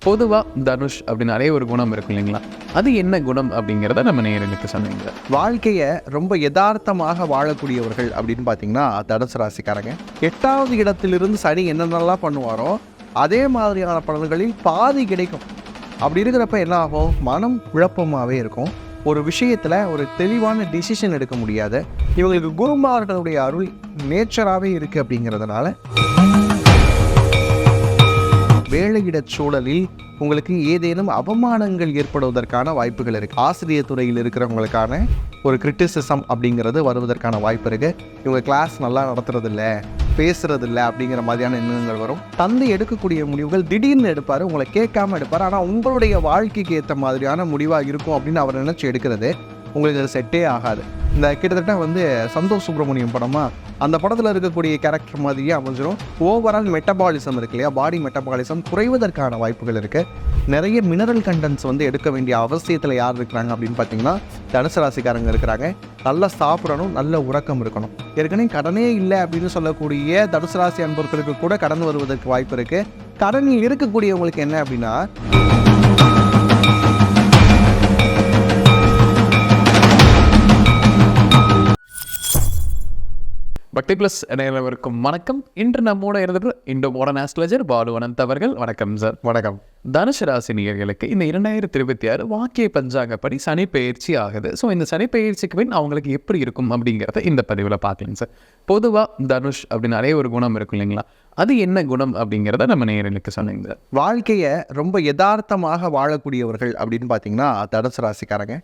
பொதுவாக தனுஷ் அப்படின்னாலே ஒரு குணம் இருக்கும் இல்லைங்களா? அது என்ன குணம் அப்படிங்கிறத நம்ம நேயர்களுக்கு சொன்னீங்க. வாழ்க்கையை ரொம்ப யதார்த்தமாக வாழக்கூடியவர்கள் அப்படின்னு பார்த்தீங்கன்னா தனுசு ராசிக்காரங்க. 8வது இடத்திலிருந்து சனி என்னென்னலாம் பண்ணுவாரோ அதே மாதிரியான பலன்களில் பாதி கிடைக்கும். அப்படி இருக்கிறப்ப என்ன ஆகும்? மனம் குழப்பமாகவே இருக்கும். ஒரு விஷயத்தில் ஒரு தெளிவான டிசிஷன் எடுக்க முடியாது. இவங்களுக்கு குருமார்களுடைய அருள் நேச்சராகவே இருக்குது. அப்படிங்கிறதுனால வேலையிட சூழலில் உங்களுக்கு ஏதேனும் அவமானங்கள் ஏற்படுவதற்கான வாய்ப்புகள் இருக்குது. ஆசிரியர் துறையில் இருக்கிறவங்களுக்கான ஒரு கிரிட்டிசிசம் அப்படிங்கிறது வருவதற்கான வாய்ப்பு இருக்குது. இவங்க கிளாஸ் நல்லா நடத்துறதில்ல, பேசுறதில்ல அப்படிங்கிற மாதிரியான எண்ணங்கள் வரும். தந்தை எடுக்கக்கூடிய முடிவுகள் திடீர்னு எடுப்பார், உங்களை கேட்காம எடுப்பார். ஆனால் உங்களுடைய வாழ்க்கைக்கு ஏற்ற மாதிரியான முடிவாக இருக்கும் அப்படின்னு அவர் நினச்சி எடுக்கிறது உங்களுக்கு அது செட்டே ஆகாது. இந்த கிட்டத்தட்ட சந்தோஷ் சுப்ரமணியம் அந்த படத்தில் இருக்கக்கூடிய கேரக்டர் மாதிரியே அமைஞ்சிடும். ஓவரால் மெட்டபாலிசம் இருக்கு இல்லையா, பாடி மெட்டபாலிசம் குறைவதற்கான வாய்ப்புகள் இருக்குது. நிறைய மினரல் கண்டென்ட்ஸ் எடுக்க வேண்டிய அவசியத்தில் யார் இருக்கிறாங்க அப்படின்னு பார்த்தீங்கன்னா தனுசு ராசிக்காரங்க இருக்கிறாங்க. நல்லா சாப்பிடணும், நல்ல உறக்கம் இருக்கணும். ஏற்கனவே கடனே இல்லை அப்படின்னு சொல்லக்கூடிய தனுசு ராசி அன்பர்களுக்கு கூட கடன் வருவதற்கு வாய்ப்பு இருக்குது. கடனில் இருக்கக்கூடியவங்களுக்கு என்ன அப்படின்னா, பக்தி பிளஸ் நேயர்களுக்கும் வணக்கம். இன்று நம்மோட இருந்தது Indo modern astrologer Balu Anand அவர்கள். வணக்கம் சார். வணக்கம். தனுசு ராசி நேயர்களுக்கு இந்த 2026 வாக்கிய பஞ்சாங்கப்படி சனி பயிற்சி ஆகுது. ஸோ இந்த சனி பயிற்சிக்கு பின் அவங்களுக்கு எப்படி இருக்கும் அப்படிங்கிறத இந்த பதிவில் பார்க்கலாம் சார். பொதுவாக தனுஷ் அப்படின்னாலே ஒரு குணம் இருக்கும் இல்லைங்களா? அது என்ன குணம் அப்படிங்கிறத நம்ம நேயர்களுக்கு சொன்னீங்க சார். வாழ்க்கையை ரொம்ப யதார்த்தமாக வாழக்கூடியவர்கள் அப்படின்னு பார்த்தீங்கன்னா தனுசு ராசிக்காரங்க.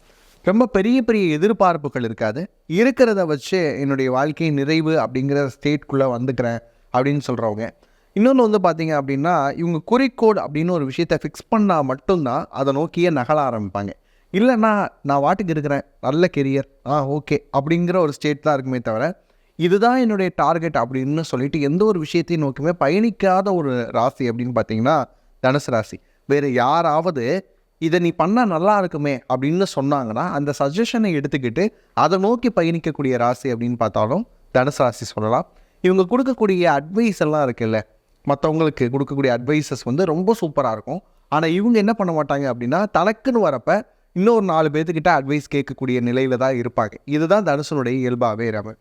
ரொம்ப பெரிய பெரிய எதிர்பார்ப்புகள் இருக்காது. இருக்கிறத வச்சு என்னுடைய வாழ்க்கை நிறைவு அப்படிங்கிற ஸ்டேட்குள்ளே வந்துக்கிறேன் அப்படின்னு சொல்கிறவங்க. இன்னொன்று பார்த்தீங்க அப்படின்னா, இவங்க குறிக்கோள் அப்படின்னு ஒரு விஷயத்தை ஃபிக்ஸ் பண்ணால் மட்டும்தான் அதை நோக்கியே நகல ஆரம்பிப்பாங்க. இல்லைன்னா நான் வாட்டுக்கு இருக்கிறேன், நல்ல கெரியர், ஓகே அப்படிங்கிற ஒரு ஸ்டேட் தான் இருக்குமே தவிர இதுதான் என்னுடைய டார்கெட் அப்படின்னு சொல்லிட்டு எந்த ஒரு விஷயத்தையும் நோக்கியுமே பயணிக்காத ஒரு ராசி அப்படின்னு பார்த்தீங்கன்னா தனுசு ராசி. வேறு யாராவது இதை நீ பண்ணால் நல்லா இருக்குமே அப்படின்னு சொன்னாங்கன்னா அந்த சஜஷனை எடுத்துக்கிட்டு அதை நோக்கி பயணிக்கக்கூடிய ராசி அப்படின்னு பார்த்தாலும் தனுசு ராசி சொல்லலாம். இவங்க கொடுக்கக்கூடிய அட்வைஸ் எல்லாம் இருக்குல்ல, மற்றவங்களுக்கு கொடுக்கக்கூடிய அட்வைசஸ் ரொம்ப சூப்பராக இருக்கும். ஆனால் இவங்க என்ன பண்ண மாட்டாங்க அப்படின்னா, தனக்குன்னு வரப்ப இன்னொரு 4 பேர்த்துக்கிட்ட அட்வைஸ் கேட்கக்கூடிய நிலையில தான் இருப்பாங்க. இதுதான் தனுசனுடைய இயல்பாகவே இராம.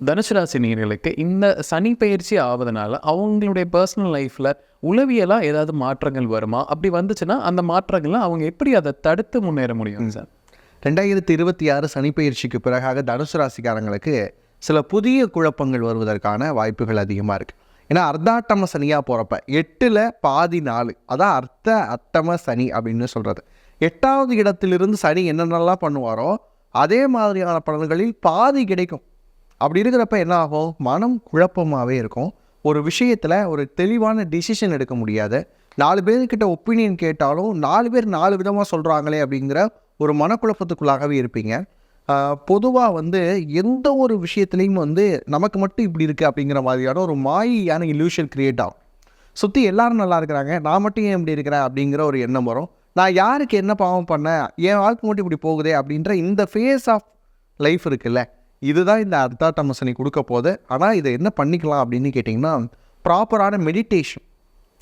தனுசு ராசி நேயர்களுக்கு இந்த சனி பயிற்சி ஆவதனால அவங்களுடைய பர்சனல் லைஃப்பில் உளவியலாக ஏதாவது மாற்றங்கள் வருமா? அப்படி வந்துச்சுன்னா அந்த மாற்றங்கள்லாம் அவங்க எப்படி அதை தடுத்து முன்னேற முடியும் சார்? 2026 சனி பயிற்சிக்கு பிறகாக தனுசு ராசிக்காரங்களுக்கு சில புதிய குழப்பங்கள் வருவதற்கான வாய்ப்புகள் அதிகமாக இருக்குது. ஏன்னா அர்த்தாட்டம சனியாக போகிறப்ப 8ல் பாதி 4, அதான் அட்டம சனி அப்படின்னு சொல்கிறது. 8வது இடத்திலிருந்து சனி என்னென்னலாம் பண்ணுவாரோ அதே மாதிரியான பலன்களில் பாதி கிடைக்கும். அப்படி இருக்கிறப்ப என்ன ஆகும்? மனம் குழப்பமாகவே இருக்கும். ஒரு விஷயத்தில் ஒரு தெளிவான டிசிஷன் எடுக்க முடியாது. 4 பேர்கிட்ட ஒப்பீனியன் கேட்டாலும் 4 பேர் 4 விதமாக சொல்கிறாங்களே அப்படிங்கிற ஒரு மனக்குழப்பத்துக்குள்ளாகவே இருப்பீங்க. பொதுவாக எந்த ஒரு விஷயத்துலேயும் நமக்கு மட்டும் இப்படி இருக்குது அப்படிங்கிற மாதிரியான ஒரு மாயான இல்யூஷன் க்ரியேட் ஆகும். சுற்றி எல்லாரும் நல்லா இருக்கிறாங்க, நான் மட்டும் ஏன் இப்படி இருக்கிறேன் அப்படிங்கிற ஒரு எண்ணம் வரும். நான் யாருக்கு என்ன பாவம் பண்ணேன், என் வாழ்க்கை மட்டும் இப்படி போகுதே அப்படின்ற இந்த ஃபேஸ் ஆஃப் லைஃப் இருக்குல்ல, இதுதான் இந்த அர்த்தாட்டம சனி கொடுக்க போகுது. ஆனால் இதை என்ன பண்ணிக்கலாம் அப்படின்னு கேட்டிங்கன்னா, ப்ராப்பரான மெடிடேஷன்,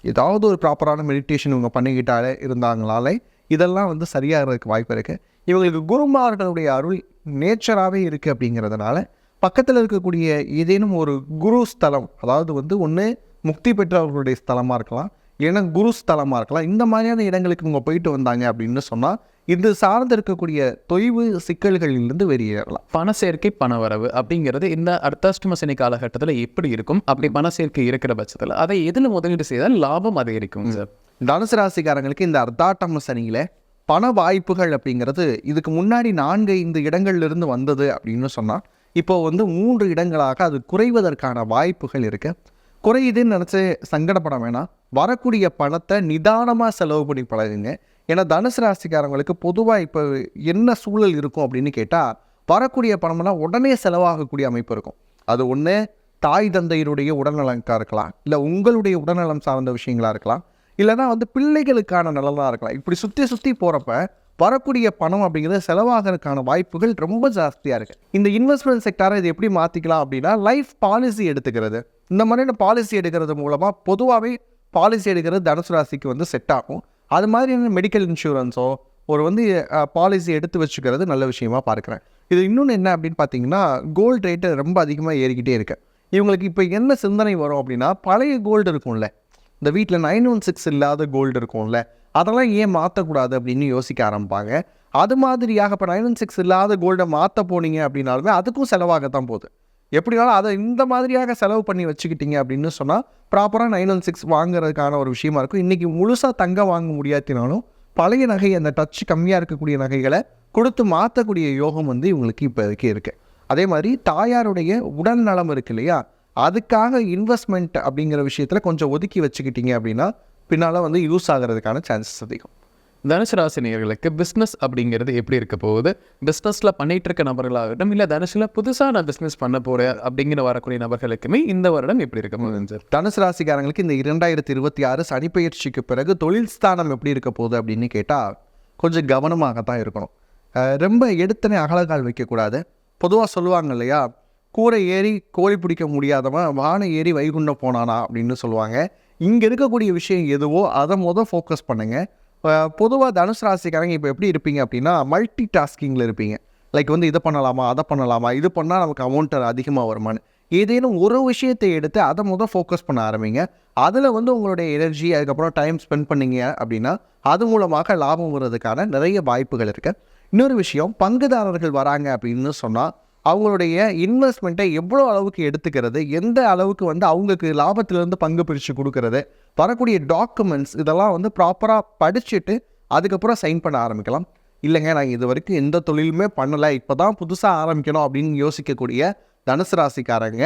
ஏதாவது ஒரு ப்ராப்பரான மெடிடேஷன் இவங்க பண்ணிக்கிட்டாலே இருந்தாங்களாலே இதெல்லாம் சரியாகிறதுக்கு வாய்ப்பு இருக்குது. இவங்களுக்கு குருமார்களுடைய அருள் நேச்சராகவே இருக்குது. அப்படிங்கிறதுனால பக்கத்தில் இருக்கக்கூடிய ஏதேனும் ஒரு குரு ஸ்தலம், அதாவது ஒன்று முக்தி பெற்றவர்களுடைய ஸ்தலமாக இருக்கலாம், இல்லைன்னா குரு ஸ்தலமாக இருக்கலாம். இந்த மாதிரியான இடங்களுக்கு இவங்க போயிட்டு வந்தாங்க அப்படின்னு சொன்னால் இது சார்ந்து இருக்கக்கூடிய தொய்வு சிக்கல்களிலிருந்து வெளியேறலாம். பண சேர்க்கை, பண வரவு அப்படிங்கிறது இந்த அர்த்தாஷ்டம சனி காலகட்டத்தில் எப்படி இருக்கும்? அப்படி பண சேர்க்கை இருக்கிற பட்சத்தில் அதை எதில் முதலீடு செய்தால் லாபம் அதிகரிக்கும் சார்? தனுசு ராசிக்காரங்களுக்கு இந்த அர்த்தாட்டம சனியில் பண வாய்ப்புகள் அப்படிங்கிறது இதுக்கு முன்னாடி 4-5 இடங்கள்லேருந்து வந்தது அப்படின்னு சொன்னால் இப்போது 3 இடங்களாக அது குறைவதற்கான வாய்ப்புகள் இருக்குது. குறையுதுன்னு நினச்சி சங்கடப்பட வேணாம். வரக்கூடிய பணத்தை நிதானமாக செலவு பண்ணி பழகுங்க. ஏன்னா தனுசு ராசிக்காரங்களுக்கு பொதுவாக இப்போ என்ன சூழல் இருக்கும் அப்படின்னு கேட்டால், வரக்கூடிய பணமெல்லாம் உடனே செலவாகக்கூடிய அமைப்பு இருக்கும். அது ஒன்று தாய் தந்தையினுடைய உடல்நலனுக்காக இருக்கலாம், இல்லை உங்களுடைய உடல்நலம் சார்ந்த விஷயங்களாக இருக்கலாம், இல்லைனா பிள்ளைகளுக்கான நலனாக இருக்கலாம். இப்படி சுற்றி போகிறப்ப வரக்கூடிய பணம் அப்படிங்கிறது செலவாகிறதுக்கான வாய்ப்புகள் ரொம்ப ஜாஸ்தியாக இருக்குது. இந்த இன்வெஸ்ட்மெண்ட் செக்டாரை இது எப்படி மாற்றிக்கலாம் அப்படின்னா, லைஃப் பாலிசி எடுத்துக்கிறது. இந்த மாதிரியான பாலிசி எடுக்கிறது மூலமாக பொதுவாகவே பாலிசி எடுக்கிறது தனுசு ராசிக்கு செட் ஆகும். அது மாதிரியான மெடிக்கல் இன்சூரன்ஸோ ஒரு வந்து பாலிசி எடுத்து வச்சுக்கிறது நல்ல விஷயமா பார்க்குறேன். இது இன்னொன்று என்ன அப்படின்னு பார்த்தீங்கன்னா, கோல்டு ரேட்டு ரொம்ப அதிகமாக ஏறிக்கிட்டே இருக்கு. இவங்களுக்கு இப்போ என்ன சிந்தனை வரும் அப்படின்னா, பழைய கோல்டு இருக்கும்ல, இந்த வீட்டில் 916 இல்லாத கோல்டு இருக்கும்ல, அதெல்லாம் ஏன் மாற்றக்கூடாது அப்படின்னு யோசிக்க ஆரம்பிப்பாங்க. அது மாதிரியாக இப்போ 916 இல்லாத கோல்டை மாற்ற போனீங்க அப்படின்னாலுமே அதுக்கும் செலவாகத்தான் போகுது. எப்படினாலும் அதை இந்த மாதிரியாக செலவு பண்ணி வச்சுக்கிட்டீங்க அப்படின்னு சொன்னால் ப்ராப்பராக 916 வாங்குறதுக்கான ஒரு விஷயமா இருக்கும். இன்றைக்கி முழுசாக தங்கம் வாங்க முடியாட்டினாலும் பழைய நகை, அந்த டச் கம்மியாக இருக்கக்கூடிய நகைகளை கொடுத்து மாற்றக்கூடிய யோகம் வந்து இவங்களுக்கு இப்போதைக்கு இருக்குது. அதே மாதிரி தாயாருடைய உடல் நலம் இருக்கு இல்லையா, அதுக்காக இன்வெஸ்ட்மெண்ட் அப்படிங்கிற விஷயத்தில் கொஞ்சம் ஒதுக்கி வச்சுக்கிட்டீங்க அப்படின்னா பின்னால் வந்து யூஸ் ஆகிறதுக்கான சான்சஸ் அதிகம். தனுசு ராசி நேயர்களுக்கு பிஸ்னஸ் அப்படிங்கிறது எப்படி இருக்க போகுது? பிஸ்னஸில் பண்ணிகிட்டு இருக்க நபர்களாகட்டும், இல்லை தனுசில் புதுசாக நான் பிஸ்னஸ் பண்ண போகிறேன் அப்படிங்கிற வரக்கூடிய நபர்களுக்குமே இந்த வருடம் எப்படி இருக்க போகுது சார்? தனுசு ராசிக்காரங்களுக்கு இந்த 2026 சனிப்பெயர்ச்சிக்கு பிறகு தொழில் ஸ்தானம் எப்படி இருக்க போகுது அப்படின்னு கேட்டால் கொஞ்சம் கவனமாகத்தான் இருக்கணும். ரொம்ப எடுத்தனே அகலக்கால் வைக்கக்கூடாது. பொதுவாக சொல்லுவாங்க இல்லையா, கூரை ஏறி கோழி பிடிக்க முடியாதவன் வானை ஏறி வைகுண்டம் போனானா அப்படின்னு சொல்லுவாங்க. இங்கே இருக்கக்கூடிய விஷயம் எதுவோ அதை ஃபோக்கஸ் பண்ணுங்கள். பொதுவாக தனுசு ராசிக்காரங்க இப்போ எப்படி இருப்பீங்க அப்படின்னா, மல்டி டாஸ்கிங்கில் இருப்பீங்க. லைக் வந்து இதை பண்ணலாமா, அதை பண்ணலாமா, இது பண்ணால் நமக்கு அமௌண்ட் அதிகமாக வருமானு ஏதேனும் ஒரு விஷயத்தை எடுத்து அதை ஃபோக்கஸ் பண்ண ஆரம்பிங்க. அதில் வந்து உங்களுடைய எனர்ஜி, அதுக்கப்புறம் டைம் ஸ்பெண்ட் பண்ணிங்க அப்படின்னா அது மூலமாக லாபம் வர்றதுக்கான நிறைய வாய்ப்புகள் இருக்குது. இன்னொரு விஷயம், பங்குதாரர்கள் வராங்க அப்படின்னு சொன்னால் அவங்களுடைய இன்வெஸ்ட்மெண்ட்டை எவ்வளோ அளவுக்கு எடுத்துக்கிறது, எந்த அளவுக்கு வந்து அவங்களுக்கு லாபத்திலேருந்து பங்கு பிரித்து கொடுக்கறது, வரக்கூடிய டாக்குமெண்ட்ஸ் இதெல்லாம் வந்து ப்ராப்பராக படிச்சுட்டு அதுக்கப்புறம் சைன் பண்ண ஆரம்பிக்கலாம். இல்லைங்க நான் இது வரைக்கும் எந்த தொழிலுமே பண்ணலை, இப்போ தான் புதுசாக ஆரம்பிக்கணும் அப்படின்னு யோசிக்கக்கூடிய தனுசு ராசிக்காரங்க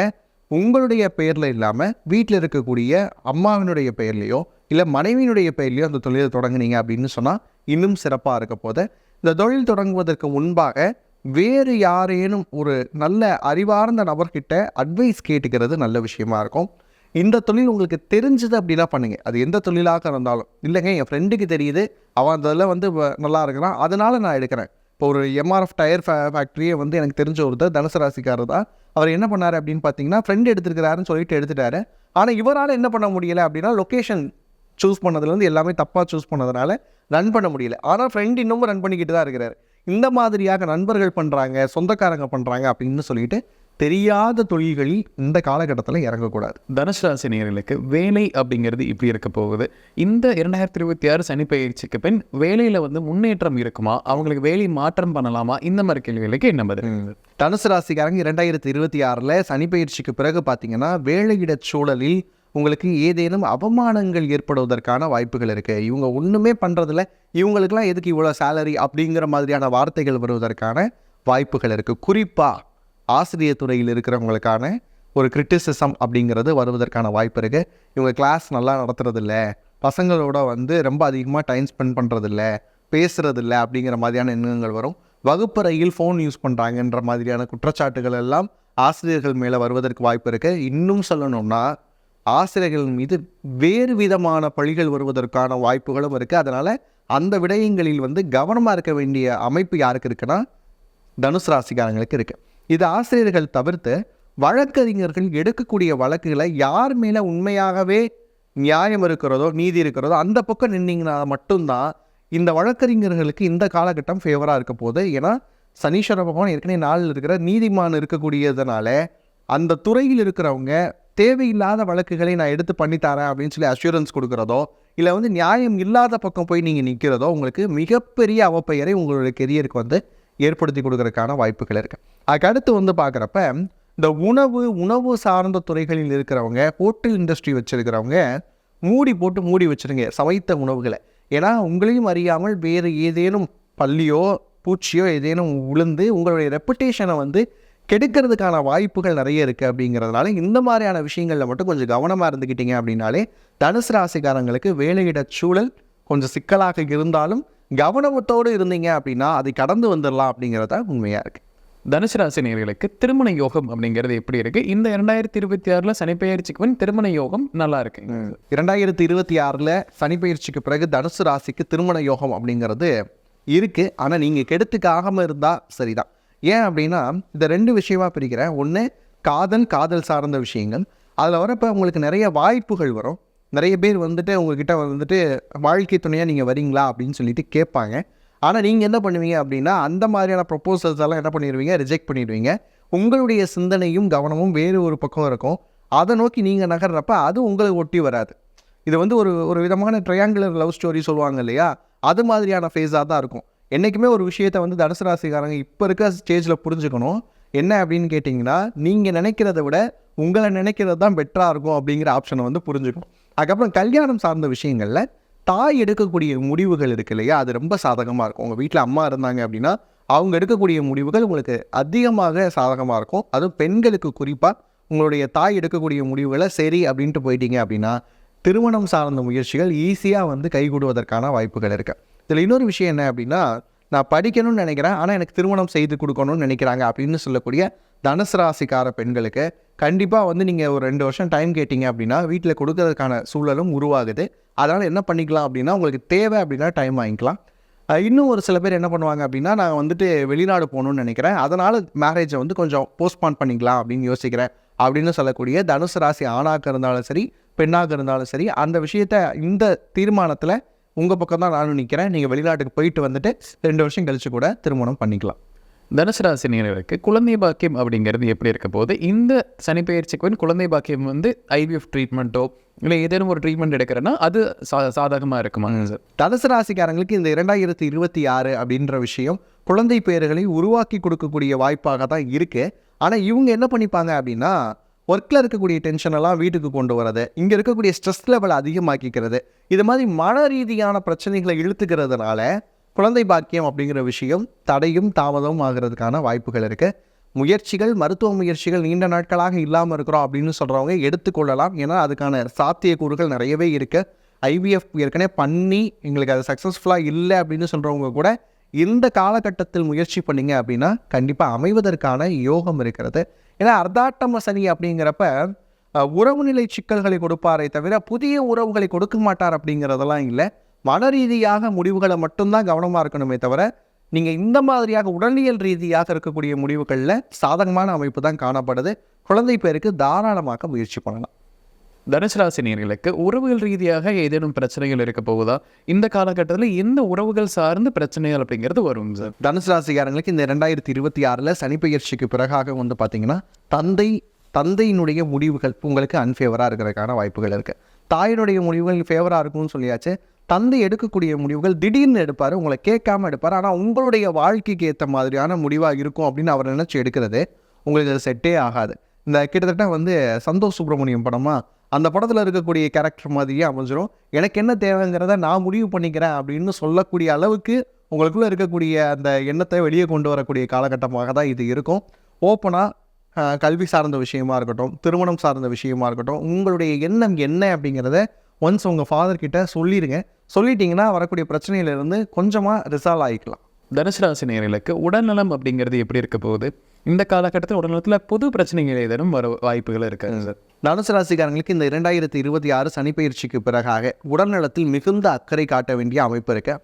உங்களுடைய பெயரில் இல்லாமல் வீட்டில் இருக்கக்கூடிய அம்மாவினுடைய பெயர்லையோ இல்லை மனைவியினுடைய பெயர்லையோ அந்த தொழிலை தொடங்குனீங்க அப்படின்னு சொன்னால் இன்னும் சிறப்பாக இருக்க போது. இந்த தொழில் தொடங்குவதற்கு முன்பாக வேறு யாரேனும் ஒரு நல்ல அறிவார்ந்த நபர்கிட்ட அட்வைஸ் கேட்டுக்கிறது நல்ல விஷயமா இருக்கும். இந்த தொழில் உங்களுக்கு தெரிஞ்சது அப்படின்னா பண்ணுங்கள். அது எந்த தொழிலாக இருந்தாலும். இல்லைங்க என் ஃப்ரெண்டுக்கு தெரியுது, அவன் அதில் வந்து நல்லா இருக்கிறான், அதனால் நான் எடுக்கிறேன். இப்போ ஒரு எம்ஆர்எஃப் டயர் ஃபேக்ட்ரியே வந்து எனக்கு தெரிஞ்ச ஒருத்தர் தனுசு ராசிக்காரர் தான். அவர் என்ன பண்ணார் அப்படின்னு பார்த்தீங்கன்னா, ஃப்ரெண்டு எடுத்துருக்கிறாருன்னு சொல்லிட்டு எடுத்துட்டாரு. ஆனால் இவரால் என்ன பண்ண முடியலை அப்படின்னா, லொக்கேஷன் சூஸ் பண்ணதுலேருந்து எல்லாமே தப்பாக சூஸ் பண்ணதுனால ரன் பண்ண முடியல. ஆனால் ஃப்ரெண்ட் இன்னமும் ரன் பண்ணிக்கிட்டு தான் இருக்கிறார். இந்த மாதிரியாக நண்பர்கள் பண்ணுறாங்க, சொந்தக்காரங்க பண்ணுறாங்க அப்படின்னு சொல்லிட்டு தெரியாத தொழில்களில் இந்த காலகட்டத்தில் இறங்கக்கூடாது. தனுசு ராசி நேயர்களுக்கு வேலை அப்படிங்கிறது இப்படி இருக்க போகுது. இந்த 2026 சனி பயிற்சிக்கு பின் வேலையில் வந்து முன்னேற்றம் இருக்குமா, அவங்களுக்கு வேலை மாற்றம் பண்ணலாமா, இந்த மாதிரி கேள்விகளுக்கு என்ன பதில்? தனுசு ராசிக்காரங்க 2026 சனி பயிற்சிக்கு பிறகு பார்த்தீங்கன்னா வேலையிட சூழலில் உங்களுக்கு ஏதேனும் அவமானங்கள் ஏற்படுவதற்கான வாய்ப்புகள் இருக்குது. இவங்க ஒன்றுமே பண்ணுறதில்ல, இவங்களுக்கெல்லாம் எதுக்கு இவ்வளோ சேலரி அப்படிங்கிற மாதிரியான வார்த்தைகள் வருவதற்கான வாய்ப்புகள் இருக்குது. குறிப்பாக ஆசிரியர் துறையில் இருக்கிறவங்களுக்கான ஒரு கிரிட்டிசிசம் அப்படிங்கிறது வருவதற்கான வாய்ப்பு இருக்குது. இவங்க கிளாஸ் நல்லா நடத்துறதில்ல, பசங்களோட வந்து ரொம்ப அதிகமாக டைம் ஸ்பெண்ட் பண்ணுறதில்ல, பேசுகிறதில்ல அப்படிங்கிற மாதிரியான எண்ணங்கள் வரும். வகுப்பறையில் ஃபோன் யூஸ் பண்ணுறாங்கன்ற மாதிரியான குற்றச்சாட்டுகள் எல்லாம் ஆசிரியர்கள் மேலே வருவதற்கு வாய்ப்பு இருக்குது. இன்னும் சொல்லணும்னா ஆசிரியர்கள் மீது வேறு விதமான பழிகள் வருவதற்கான வாய்ப்புகளும் இருக்குது. அதனால் அந்த விடயங்களில் வந்து கவனமாக இருக்க வேண்டிய அமைப்பு யாருக்கு இருக்குன்னா தனுசு ராசிக்காரங்களுக்கு இருக்குது. இது ஆசிரியர்கள் தவிர்த்து வழக்கறிஞர்கள் எடுக்கக்கூடிய வழக்குகளை யார் மேலே உண்மையாகவே நியாயம் இருக்கிறதோ நீதி இருக்கிறதோ அந்த பக்கம் நின்னீங்கன்னா மட்டும்தான் இந்த வழக்கறிஞர்களுக்கு இந்த காலகட்டம் ஃபேவராக இருக்க போகுது. ஏன்னா சனீஸ்வர பகவான் ஏற்கனவே நாளில் இருக்கிற நீதிமான் இருக்கக்கூடியதுனால அந்த துறையில் இருக்கிறவங்க தேவையில்லாத வழக்குகளை நான் எடுத்து பண்ணித்தரேன் அப்படின்னு சொல்லி அஷூரன்ஸ் கொடுக்குறதோ இல்லை வந்து நியாயம் இல்லாத பக்கம் போய் நீங்கள் நிற்கிறதோ உங்களுக்கு மிகப்பெரிய அவப்பெயரை உங்களுடைய கெரியருக்கு வந்து ஏற்படுத்தி கொடுக்கறதுக்கான வாய்ப்புகள் இருக்குது. அதுக்கடுத்து வந்து பார்க்குறப்ப இந்த உணவு சார்ந்த துறைகளில் இருக்கிறவங்க, ஹோட்டல் இண்டஸ்ட்ரி வச்சுருக்கிறவங்க மூடி வச்சுருங்க சமைத்த உணவுகளை. ஏன்னா உங்களையும் அறியாமல் வேறு ஏதேனும் பல்லியோ பூச்சியோ ஏதேனும் உளுந்து உங்களுடைய ரெப்புடேஷனை வந்து கெடுக்கிறதுக்கான வாய்ப்புகள் நிறைய இருக்குது. அப்படிங்கிறதுனால இந்த மாதிரியான விஷயங்களில் மட்டும் கொஞ்சம் கவனமாக இருந்துக்கிட்டீங்க அப்படின்னாலே தனுசு ராசிக்காரங்களுக்கு வேலையிட சூழல் கொஞ்சம் சிக்கலாக இருந்தாலும் கவனத்தோடு இருந்தீங்க அப்படின்னா அதை கடந்து வந்துடலாம் அப்படிங்கிறத உண்மையாக இருக்குது. தனுசு ராசி நேயர்களுக்கு திருமண யோகம் அப்படிங்கிறது எப்படி இருக்குது? இந்த 2026 சனிப்பெயர்ச்சிக்கு பின் திருமண யோகம் நல்லா இருக்கு. 2026 சனிப்பெயர்ச்சிக்கு பிறகு தனுசு ராசிக்கு திருமண யோகம் அப்படிங்கிறது இருக்குது. ஆனால் நீங்கள் கெடுத்துக்காகாமல் இருந்தால் சரிதான். ஏன் அப்படின்னா இந்த ரெண்டு விஷயமாக பிரிக்கிறேன். ஒன்று காதல் சார்ந்த விஷயங்கள், அதில் வரப்போ உங்களுக்கு நிறைய வாய்ப்புகள் வரும். நிறைய பேர் வந்துட்டு உங்ககிட்ட வந்துட்டு வாழ்க்கை துணையாக நீங்கள் வரீங்களா அப்படின்னு சொல்லிட்டு கேட்பாங்க. ஆனால் நீங்கள் என்ன பண்ணுவீங்க அப்படின்னா, அந்த மாதிரியான ப்ரொப்போசல்ஸ் எல்லாம் என்ன பண்ணிடுவீங்க, ரிஜெக்ட் பண்ணிடுவீங்க. உங்களுடைய சிந்தனையும் கவனமும் வேறு ஒரு பக்கம் இருக்கும். அதை நோக்கி நீங்கள் நகர்றப்ப அது உங்களை ஒட்டி வராது. இது வந்து ஒரு ஒரு விதமான ட்ரையாங்குலர் லவ் ஸ்டோரி சொல்லுவாங்க இல்லையா, அது மாதிரியான ஃபேஸாக தான் இருக்கும். என்றைக்குமே ஒரு விஷயத்தை வந்து தனுசு ராசிக்காரங்க இப்போ இருக்க ஸ்டேஜில் புரிஞ்சுக்கணும். என்ன அப்படின்னு கேட்டிங்கன்னா, நீங்கள் நினைக்கிறத விட உங்களை நினைக்கிறது தான் பெட்டராக இருக்கும் அப்படிங்கிற ஆப்ஷனை வந்து புரிஞ்சுக்கணும். அதுக்கப்புறம் கல்யாணம் சார்ந்த விஷயங்களில் தாய் எடுக்கக்கூடிய முடிவுகள் இருக்கு இல்லையா, அது ரொம்ப சாதகமாக இருக்கும். உங்கள் வீட்டில் அம்மா இருந்தாங்க அப்படின்னா அவங்க எடுக்கக்கூடிய முடிவுகள் உங்களுக்கு அதிகமாக சாதகமாக இருக்கும். அதுவும் பெண்களுக்கு குறிப்பாக உங்களுடைய தாய் எடுக்கக்கூடிய முடிவுகளை சரி அப்படின்ட்டு போயிட்டீங்க அப்படின்னா திருமணம் சார்ந்த முயற்சிகள் ஈஸியாக வந்து கைகூடுவதற்கான வாய்ப்புகள் இருக்குது. இதில் இன்னொரு விஷயம் என்ன அப்படின்னா, நான் படிக்கணும்னு நினைக்கிறேன் ஆனால் எனக்கு திருமணம் செய்து கொடுக்கணும்னு நினைக்கிறாங்க அப்படின்னு சொல்லக்கூடிய தனுசு ராசிக்கார பெண்களுக்கு கண்டிப்பாக வந்து நீங்கள் ஒரு 2 வருஷம் டைம் கேட்டிங்க அப்படின்னா வீட்டில் கொடுக்கறதுக்கான சூழலும் உருவாகுது. அதனால் என்ன பண்ணிக்கலாம் அப்படின்னா, உங்களுக்கு தேவை அப்படின்னா டைம் வாங்கிக்கலாம். இன்னும் ஒரு சில பேர் என்ன பண்ணுவாங்க அப்படின்னா, நான் வந்துட்டு வெளிநாடு போகணுன்னு நினைக்கிறேன், அதனால் மேரேஜை வந்து கொஞ்சம் போஸ்ட்பான் பண்ணிக்கலாம் அப்படின்னு யோசிக்கிறேன் அப்படின்னு சொல்லக்கூடிய தனுசு ராசி ஆணாக இருந்தாலும் சரி பெண்ணாக இருந்தாலும் சரி, அந்த விஷயத்தை இந்த தீர்மானத்தில் உங்கள் பக்கம் தான் நானும் நிற்கிறேன். நீங்கள் வெளிநாட்டுக்கு போயிட்டு வந்துட்டு 2 வருஷம் கழிச்சு கூட திருமணம் பண்ணிக்கலாம். தனுசு ராசி நேயர்களுக்கு குழந்தை பாக்கியம் அப்படிங்கிறது எப்படி இருக்க போது, இந்த சனிப்பெயர்ச்சிக்கு வந்து குழந்தை பாக்கியம் வந்து ஐவிஎஃப் ட்ரீட்மெண்ட்டோ இல்லை ஏதேனும் ஒரு ட்ரீட்மெண்ட் எடுக்கிறேன்னா அது சாதகமாக இருக்குமாங்க சார்? தனுசு ராசிக்காரங்களுக்கு இந்த 2026 அப்படின்ற விஷயம் குழந்தை பேறுகளை உருவாக்கி கொடுக்கக்கூடிய வாய்ப்பாக தான் இருக்குது. ஆனால் இவங்க என்ன பண்ணிப்பாங்க அப்படின்னா, ஒர்க்கில் இருக்கக்கூடிய டென்ஷனெல்லாம் வீட்டுக்கு கொண்டு வரது, இங்கே இருக்கக்கூடிய ஸ்ட்ரெஸ் லெவலை அதிகமாக்கிக்கிறது, இது மாதிரி மன ரீதியான பிரச்சனைகளை இழுத்துக்கிறதுனால குழந்தை பாக்கியம் அப்படிங்கிற விஷயம் தடையும் தாமதமும் ஆகிறதுக்கான வாய்ப்புகள் இருக்குது. முயற்சிகள், மருத்துவ முயற்சிகள் நீண்ட நாட்களாக இல்லாமல் இருக்கிறோம் அப்படின்னு சொல்கிறவங்க எடுத்துக்கொள்ளலாம். ஏன்னா அதுக்கான சாத்தியக்கூறுகள் நிறையவே இருக்குது. ஐவிஎஃப் ஏற்கனவே பண்ணி எங்களுக்கு அது சக்ஸஸ்ஃபுல்லாக இல்லை அப்படின்னு சொல்கிறவங்க கூட இந்த காலகட்டத்தில் முயற்சி பண்ணிங்க அப்படின்னா கண்டிப்பாக அமைவதற்கான யோகம் இருக்கிறது. ஏன்னா அர்த்தாட்டம சனி அப்படிங்கிறப்ப உறவுநிலை சிக்கல்களை கொடுப்பாரே தவிர புதிய உறவுகளை கொடுக்க மாட்டார் அப்படிங்கிறதெல்லாம் இல்லை. மன ரீதியாக முடிவுகளை மட்டும்தான் கவனமாக இருக்கணுமே தவிர நீங்கள் இந்த மாதிரியாக உடலியல் ரீதியாக இருக்கக்கூடிய முடிவுகளில் சாதகமான அமைப்பு தான் காணப்படுது. குழந்தை பேருக்கு தாராளமாக முயற்சி பண்ணலாம். தனுசு ராசி நேயர்களுக்கு உறவுகள் ரீதியாக ஏதேனும் பிரச்சனைகள் இருக்க போகுதா? இந்த காலகட்டத்தில் எந்த உறவுகள் சார்ந்த பிரச்சனைகள் அப்படிங்கிறது வரும் சார்? தனுசு ராசிக்காரங்களுக்கு இந்த 2026 சனிப்பெயர்ச்சிக்கு பிறகாக வந்து பார்த்தீங்கன்னா தந்தையினுடைய முடிவுகள் உங்களுக்கு அன்ஃபேவராக இருக்கிறதுக்கான வாய்ப்புகள் இருக்குது. தாயினுடைய முடிவுகள் ஃபேவராக இருக்கும்னு சொல்லியாச்சு. தந்தை எடுக்கக்கூடிய முடிவுகள் திடீர்னு எடுப்பார், உங்களை கேட்காம எடுப்பார். ஆனால் உங்களுடைய வாழ்க்கைக்கு ஏற்ற மாதிரியான முடிவாக இருக்கும் அப்படின்னு அவர் நினச்சி எடுக்கிறது உங்களுக்கு அது செட்டே ஆகாது. இந்த கிட்டத்தட்ட வந்து சந்தோஷ் சுப்ரமணியம் படமா, அந்த படத்தில் இருக்கக்கூடிய கேரக்டர் மாதிரியே அமைஞ்சிரும். எனக்கு என்ன தேவைங்கிறத நான் முடிவு பண்ணிக்கிறேன் அப்படின்னு சொல்லக்கூடிய அளவுக்கு உங்களுக்குள்ளே இருக்கக்கூடிய அந்த எண்ணத்தை வெளியே கொண்டு வரக்கூடிய காலகட்டமாக தான் இது இருக்கும். ஓப்பனாக கல்வி சார்ந்த விஷயமா இருக்கட்டும், திருமணம் சார்ந்த விஷயமா இருக்கட்டும், உங்களுடைய எண்ணம் என்ன அப்படிங்கிறத ஒன்ஸ் உங்கள் ஃபாதர்கிட்ட சொல்லிடுங்க. சொல்லிட்டீங்கன்னா வரக்கூடிய பிரச்சனையிலிருந்து கொஞ்சமாக ரிசால்வ் ஆகிக்கலாம். தனுசு ராசி நேயர்களுக்கு உடல்நலம் அப்படிங்கிறது எப்படி இருக்க போகுது? இந்த காலகட்டத்தில் உடல்நலத்தில் பொது பிரச்சனைகள் ஏதேனும் வர வாய்ப்புகள் இருக்காங்க சார்? தனுசு ராசிக்காரங்களுக்கு இந்த 2026 சனிப்பெயர்ச்சிக்கு பிறகாக உடல்நலத்தில் மிகுந்த அக்கறை காட்ட வேண்டிய அமைப்பு இருக்கு.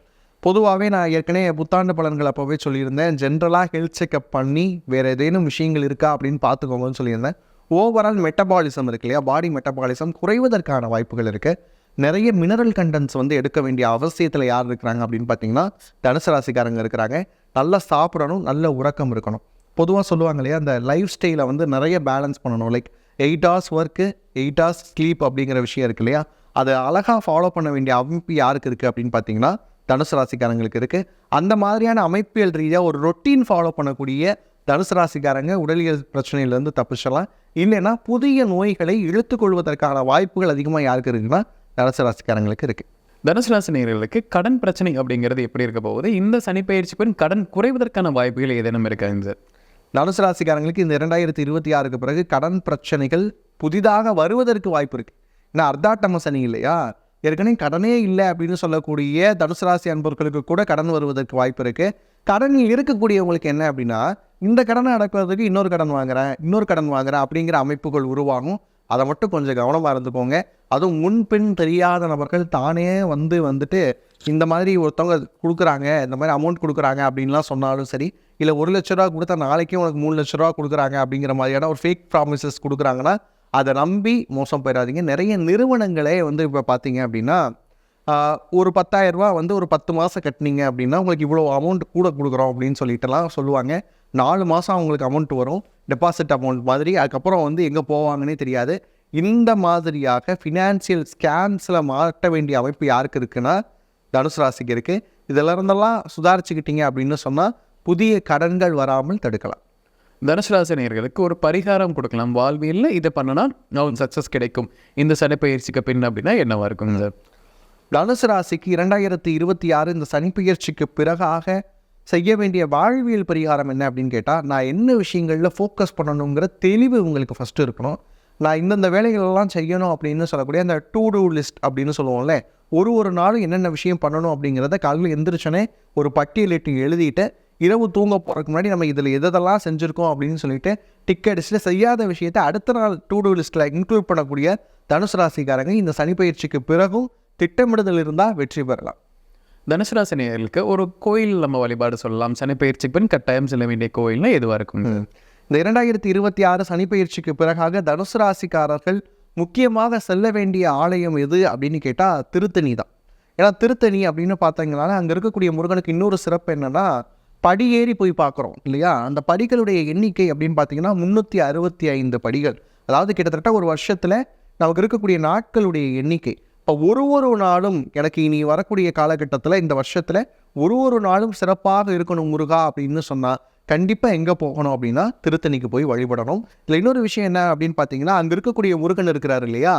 பொதுவாகவே நான் ஏற்கனவே புத்தாண்டு பலன்கள் அப்போவே சொல்லியிருந்தேன், ஜென்ரலாக ஹெல்த் செக்அப் பண்ணி வேறு ஏதேனும் விஷயங்கள் இருக்கா அப்படின்னு பார்த்துக்கோங்கன்னு சொல்லியிருந்தேன். ஓவரால் மெட்டபாலிசம் இருக்கு இல்லையா, பாடி மெட்டபாலிசம் குறைவதற்கான வாய்ப்புகள் இருக்குது. நிறைய மினரல் கண்டென்ட்ஸ் வந்து எடுக்க வேண்டிய அவசியத்தில் யார் இருக்கிறாங்க அப்படின்னு பார்த்தீங்கன்னா தனுசு ராசிக்காரங்க இருக்கிறாங்க. நல்லா சாப்பிடணும், நல்ல உறக்கம் இருக்கணும். பொதுவாக சொல்லுவாங்க இல்லையா, அந்த லைஃப் ஸ்டைலை வந்து நிறைய பேலன்ஸ் பண்ணணும். Like 8 hours work 8 hours sleep அப்படிங்கிற விஷயம் இருக்கு இல்லையா, அதை அழகாக ஃபாலோ பண்ண வேண்டிய அமைப்பு யாருக்கு இருக்குது அப்படின்னு பார்த்தீங்கன்னா தனுசு ராசிக்காரங்களுக்கு இருக்குது. அந்த மாதிரியான அமைப்பியல் ரீதியாக ஒரு ரொட்டீன் ஃபாலோ பண்ணக்கூடிய தனுசு ராசிக்காரங்க உடலியல் பிரச்சனையிலேருந்து தப்பிச்சலாம். இல்லைன்னா புதிய நோய்களை இழுத்துக்கொள்வதற்கான வாய்ப்புகள் அதிகமாக யாருக்கு இருக்குன்னா தனுசு ராசிக்காரங்களுக்கு இருக்குது. தனுசு ராசி நேயர்களுக்கு கடன் பிரச்சனை அப்படிங்கிறது எப்படி இருக்க போகுது? இந்த சனிப்பெயர்ச்சி பின் கடன் குறைவதற்கான வாய்ப்புகள் ஏதேனும் இருக்காங்க சார்? தனுசு ராசிக்காரங்களுக்கு இந்த 2026 பிறகு கடன் பிரச்சனைகள் புதிதாக வருவதற்கு வாய்ப்பு இருக்குது. ஏன்னா அர்த்தாட்டம சனி இல்லையா, ஏற்கனவே கடனே இல்லை அப்படின்னு சொல்லக்கூடிய தனுசு ராசி அன்பர்களுக்கு கூட கடன் வருவதற்கு வாய்ப்பு இருக்குது. கடனில் இருக்கக்கூடியவங்களுக்கு என்ன அப்படின்னா, இந்த கடனை அடக்குவதற்கு இன்னொரு கடன் வாங்குறேன் அப்படிங்கிற அமைப்புகள் உருவாகும். அதை மட்டும் கொஞ்சம் கவனமாக இருந்துக்கோங்க. அதுவும் முன்பின் தெரியாத நபர்கள் தானே வந்துட்டு இந்த மாதிரி ஒருத்தவங்க கொடுக்குறாங்க, இந்த மாதிரி அமௌண்ட் கொடுக்குறாங்க அப்படின்லாம் சொன்னாலும் சரி, இல்லை 1 லட்ச ரூபா கொடுத்தா நாளைக்கே உனக்கு 3 லட்ச ரூபா கொடுக்குறாங்க அப்படிங்கிற மாதிரியான ஒரு ஃபேக் ப்ராமிசஸ் கொடுக்குறாங்கன்னா அதை நம்பி மோசம் போயிடாதீங்க. நிறைய நிறுவனங்களே வந்து இப்போ பார்த்தீங்க அப்படின்னா ஒரு 10,000 ரூபா வந்து ஒரு 10 மாதம் கட்டினீங்க அப்படின்னா உங்களுக்கு இவ்வளோ அமௌண்ட் கூட கொடுக்குறோம் அப்படின்னு சொல்லிட்டுலாம் சொல்லுவாங்க. 4 மாதம் அவங்களுக்கு அமௌண்ட் வரும், டெபாசிட் அமௌண்ட் மாதிரி. அதுக்கப்புறம் வந்து எங்கே போவாங்கன்னே தெரியாது. இந்த மாதிரியாக ஃபினான்சியல் ஸ்கேம்ஸில் மாட்ட வேண்டிய அமைப்பு யாருக்கு இருக்குன்னா தனுசு ராசிக்கு இருக்குது. இதில் இருந்தெல்லாம் சுதாரிச்சுக்கிட்டீங்க அப்படின்னு சொன்னால் புதிய கடன்கள் வராமல் தடுக்கலாம். தனுசு ராசி நேயர்களுக்கு ஒரு பரிகாரம் கொடுக்கலாம். வாழ்வியலில் இதை பண்ணினா அவங்களுக்கு சக்ஸஸ் கிடைக்கும் இந்த சனிப்பெயர்ச்சிக்கு பின் அப்படின்னா என்னவா இருக்கும் சார்? தனுசு ராசிக்கு 2026 இந்த சனிப்பெயர்ச்சிக்கு பிறகாக செய்ய வேண்டிய வாழ்வியல் பரிகாரம் என்ன அப்படின்னு கேட்டால், நான் என்ன விஷயங்களில் ஃபோக்கஸ் பண்ணணுங்கிற தெளிவு உங்களுக்கு ஃபஸ்ட்டு இருக்கணும். நான் இந்தந்த வேலைகளெல்லாம் செய்யணும் அப்படின்னு சொல்லக்கூடிய அந்த டூ டூ லிஸ்ட் அப்படின்னு சொல்லுவோம்ல, ஒரு நாளும் என்னென்ன விஷயம் பண்ணணும் அப்படிங்கிறத காலையில் எந்திரிச்சோன்னே ஒரு பட்டியலிட்டு எழுதிட்டு இரவு தூங்க போகிறதுக்கு முன்னாடி நம்ம இதில் எதெல்லாம் செஞ்சுருக்கோம் அப்படின்னு சொல்லிட்டு டிக் அடிச்சுட்டு செய்யாத விஷயத்தை அடுத்த நாள் டூ டூ லிஸ்ட்டில் இன்க்ளூட் பண்ணக்கூடிய தனுசு ராசிக்காரங்க இந்த சனிப்பெயர்ச்சிக்கு பிறகும் திட்டமிடுதல் இருந்தால் வெற்றி பெறலாம். தனுசு ராசி நேயர்களுக்கு ஒரு கோயில் நம்ம வழிபாடு சொல்லலாம். சனிப்பெயர்ச்சிக்கு பின் கட்டாயம் செல்ல வேண்டிய கோயில்னா எதுவாக இருக்கும்? இந்த 2026 சனிப்பெயர்ச்சிக்கு பிறகாக தனுசு ராசிக்காரர்கள் முக்கியமாக செல்ல வேண்டிய ஆலயம் எது அப்படின்னு கேட்டால் திருத்தணி தான். ஏன்னா திருத்தணி அப்படின்னு பார்த்தீங்கன்னா அங்கே இருக்கக்கூடிய முருகனுக்கு இன்னொரு சிறப்பு என்னென்னா, படியேறி போய் பார்க்குறோம் இல்லையா, அந்த படிகளுடைய எண்ணிக்கை அப்படின்னு பார்த்தீங்கன்னா 365 படிகள். அதாவது கிட்டத்தட்ட ஒரு வருஷத்தில் நமக்கு இருக்கக்கூடிய நாட்களுடைய எண்ணிக்கை. இப்போ ஒரு நாளும் எனக்கு இனி வரக்கூடிய காலகட்டத்தில் இந்த வருஷத்தில் ஒரு நாளும் சிறப்பாக இருக்கணும் முருகா அப்படின்னு சொன்னால் கண்டிப்பாக எங்கே போகணும் அப்படின்னா திருத்தணிக்கு போய் வழிபடணும். இதில் இன்னொரு விஷயம் என்ன அப்படின்னு பார்த்தீங்கன்னா, அங்கே இருக்கக்கூடிய முருகன் இருக்கிறார் இல்லையா,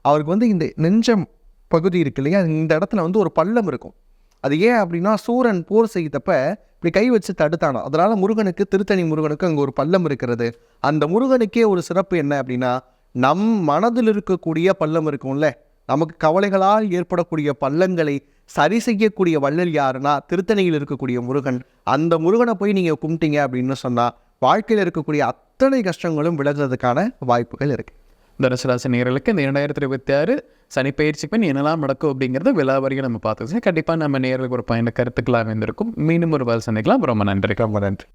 அவருக்கு வந்து இந்த நெஞ்சம் பகுதி இருக்கு இல்லையா, இந்த இடத்துல வந்து ஒரு பள்ளம் இருக்கும். அது ஏன் அப்படின்னா சூரன் போர் செய்தப்ப இப்படி கை வச்சு தடுத்தானோ, அதனால் முருகனுக்கு, திருத்தணி முருகனுக்கு அங்கே ஒரு பள்ளம் இருக்கிறது. அந்த முருகனுக்கே ஒரு சிறப்பு என்ன அப்படின்னா, நம் மனதில் இருக்கக்கூடிய பள்ளம் இருக்கும்ல, நமக்கு கவலைகளால் ஏற்படக்கூடிய பள்ளங்களை சரி செய்யக்கூடிய வள்ளல் யாருன்னா திருத்தணியில் இருக்கக்கூடிய முருகன். அந்த முருகனை போய் நீங்கள் கும்பிட்டீங்க அப்படின்னு சொன்னால் வாழ்க்கையில் இருக்கக்கூடிய அத்தனை கஷ்டங்களும் விலகுறதுக்கான வாய்ப்புகள் இருக்குது. தனுசு ராசி நேயர்களுக்கு இந்த 2026 சனிப்பெயர்ச்சிக்கு பின் என்னெல்லாம் நடக்கும் அப்படிங்கிறது விலாவரியாக நம்ம பார்த்துக்கலாம். கண்டிப்பாக நம்ம நேயர்களுக்கு ஒரு பயண கருத்துக்களாக இருந்திருக்கும். மீண்டும் ஒரு வேலை சந்திக்கலாம். ரொம்ப நன்றி. ரொம்ப நன்றி.